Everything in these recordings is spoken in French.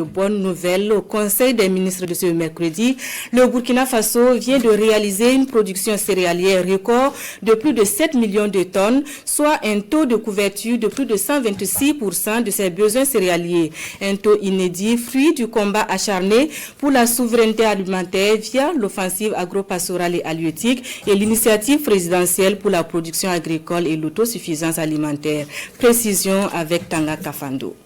Bonne nouvelle au Conseil des ministres de ce mercredi. Le Burkina Faso vient de réaliser une production céréalière record de plus de 7 millions de tonnes, soit un taux de couverture de plus de 126% de ses besoins céréaliers. Un taux inédit, fruit du combat acharné pour la souveraineté alimentaire via l'offensive agro-pastorale et halieutique et l'initiative présidentielle pour la production agricole et l'autosuffisance alimentaire. Précision avec Tanga Kafando.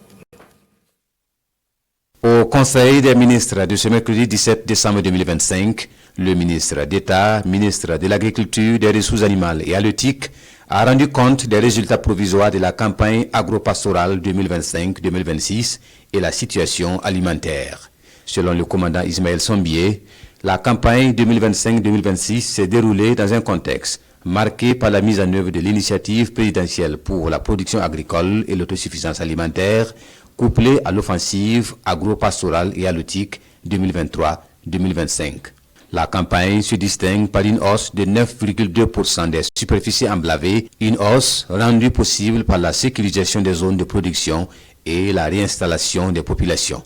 Au Conseil des ministres de ce mercredi 17 décembre 2025, le ministre d'État, ministre de l'Agriculture, des Ressources animales et halieutiques, a rendu compte des résultats provisoires de la campagne agro-pastorale 2025-2026 et la situation alimentaire. Selon le commandant Ismaël Sombié, la campagne 2025-2026 s'est déroulée dans un contexte marqué par la mise en œuvre de l'initiative présidentielle pour la production agricole et l'autosuffisance alimentaire, couplée à l'offensive agro-pastorale et halieutique 2023-2025. La campagne se distingue par une hausse de 9,2% des superficies emblavées, une hausse rendue possible par la sécurisation des zones de production et la réinstallation des populations.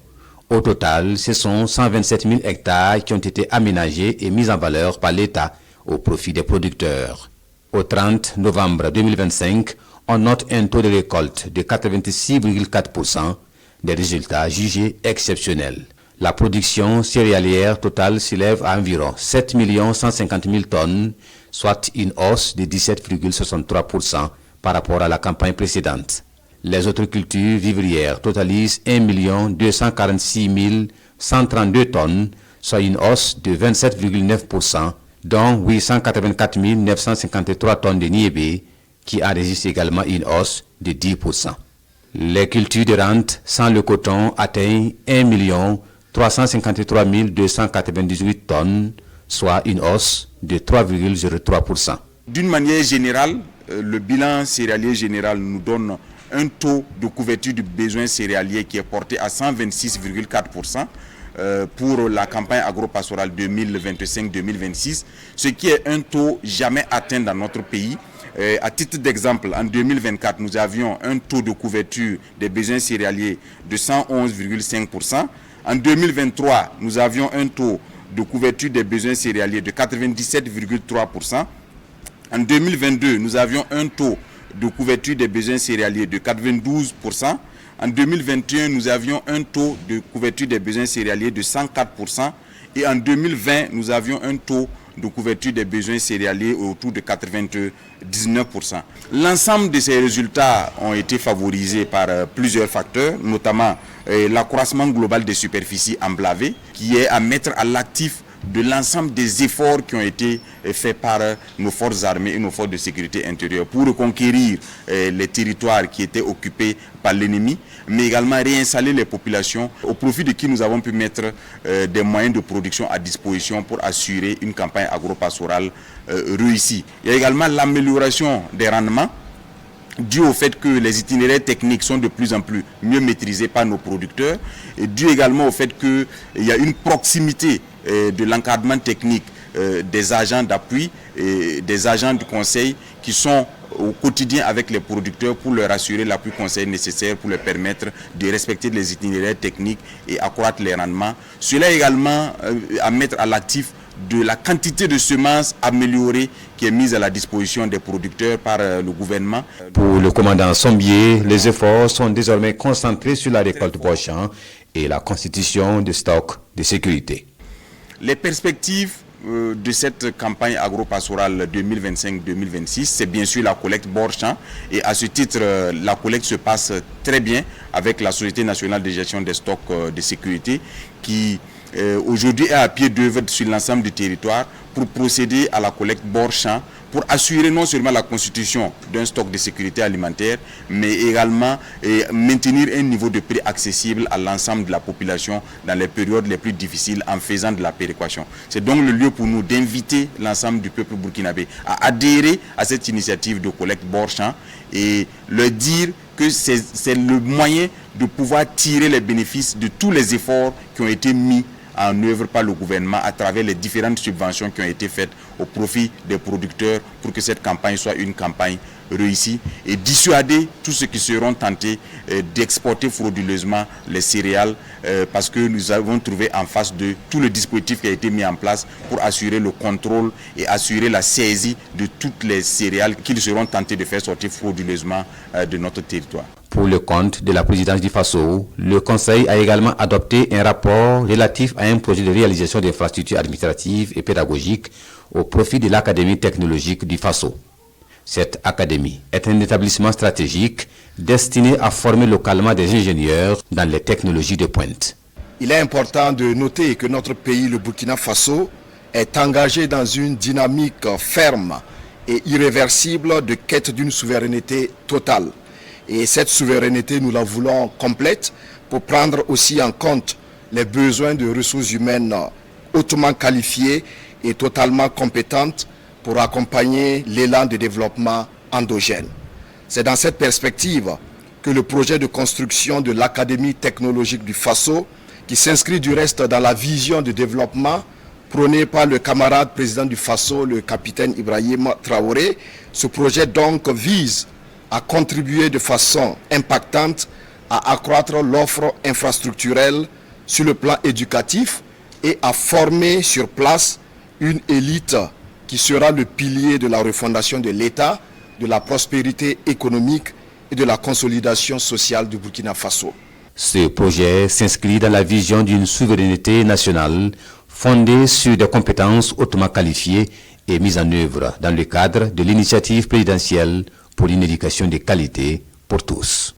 Au total, ce sont 127 000 hectares qui ont été aménagés et mis en valeur par l'État au profit des producteurs. Au 30 novembre 2025, on note un taux de récolte de 86,4%, des résultats jugés exceptionnels. La production céréalière totale s'élève à environ 7 150 000 tonnes, soit une hausse de 17,63% par rapport à la campagne précédente. Les autres cultures vivrières totalisent 1 246 132 tonnes, soit une hausse de 27,9%, dont 884 953 tonnes de niébé, qui enregistre également une hausse de 10%. Les cultures de rente sans le coton atteignent 1 353 298 tonnes, soit une hausse de 3,03%. D'une manière générale, le bilan céréalier général nous donne un taux de couverture du besoin céréalier qui est porté à 126,4%. Pour la campagne agro-pastorale 2025-2026, ce qui est un taux jamais atteint dans notre pays. À titre d'exemple, en 2024, nous avions un taux de couverture des besoins céréaliers de 111,5%. En 2023, nous avions un taux de couverture des besoins céréaliers de 97,3%. En 2022, nous avions un taux de couverture des besoins céréaliers de 92%. En 2021, nous avions un taux de couverture des besoins céréaliers de 104%. Et en 2020, nous avions un taux de couverture des besoins céréaliers autour de 99%. L'ensemble de ces résultats ont été favorisés par plusieurs facteurs, notamment l'accroissement global des superficies emblavées, qui est à mettre à l'actif de l'ensemble des efforts qui ont été faits par nos forces armées et nos forces de sécurité intérieure pour reconquérir les territoires qui étaient occupés par l'ennemi, mais également réinstaller les populations au profit de qui nous avons pu mettre des moyens de production à disposition pour assurer une campagne agro-pastorale réussie. Il y a également l'amélioration des rendements dû au fait que les itinéraires techniques sont de plus en plus mieux maîtrisés par nos producteurs, et dû également au fait qu'il y a une proximité de l'encadrement technique des agents d'appui et des agents du conseil qui sont au quotidien avec les producteurs pour leur assurer l'appui conseil nécessaire pour leur permettre de respecter les itinéraires techniques et accroître les rendements. Cela également à mettre à l'actif de la quantité de semences améliorées qui est mise à la disposition des producteurs par le gouvernement. Pour le commandant Sombié, les efforts sont désormais concentrés sur la récolte prochaine et la constitution de stocks de sécurité. Les perspectives de cette campagne agro-pastorale 2025-2026, c'est bien sûr la collecte bord-champ. Et à ce titre, la collecte se passe très bien avec la Société nationale de gestion des stocks de sécurité qui aujourd'hui est à pied d'œuvre sur l'ensemble du territoire pour procéder à la collecte bord-champ, pour assurer non seulement la constitution d'un stock de sécurité alimentaire, mais également maintenir un niveau de prix accessible à l'ensemble de la population dans les périodes les plus difficiles en faisant de la péréquation. C'est donc le lieu pour nous d'inviter l'ensemble du peuple burkinabé à adhérer à cette initiative de collecte bord-champ et leur dire que c'est le moyen de pouvoir tirer les bénéfices de tous les efforts qui ont été mis en œuvre par le gouvernement à travers les différentes subventions qui ont été faites au profit des producteurs pour que cette campagne soit une campagne réussie et dissuader tous ceux qui seront tentés d'exporter frauduleusement les céréales parce que nous avons trouvé en face de tout le dispositif qui a été mis en place pour assurer le contrôle et assurer la saisie de toutes les céréales qu'ils seront tentés de faire sortir frauduleusement de notre territoire. Pour le compte de la présidence du FASO, le Conseil a également adopté un rapport relatif à un projet de réalisation d'infrastructures administratives et pédagogiques au profit de l'Académie technologique du FASO. Cette académie est un établissement stratégique destiné à former localement des ingénieurs dans les technologies de pointe. Il est important de noter que notre pays, le Burkina Faso, est engagé dans une dynamique ferme et irréversible de quête d'une souveraineté totale. Et cette souveraineté, nous la voulons complète pour prendre aussi en compte les besoins de ressources humaines hautement qualifiées et totalement compétentes pour accompagner l'élan de développement endogène. C'est dans cette perspective que le projet de construction de l'Académie technologique du Faso, qui s'inscrit du reste dans la vision de développement prônée par le camarade président du Faso, le capitaine Ibrahim Traoré, ce projet donc vise à contribuer de façon impactante à accroître l'offre infrastructurelle sur le plan éducatif et à former sur place une élite qui sera le pilier de la refondation de l'État, de la prospérité économique et de la consolidation sociale du Burkina Faso. Ce projet s'inscrit dans la vision d'une souveraineté nationale fondée sur des compétences hautement qualifiées et mise en œuvre dans le cadre de l'initiative présidentielle pour une éducation de qualité pour tous.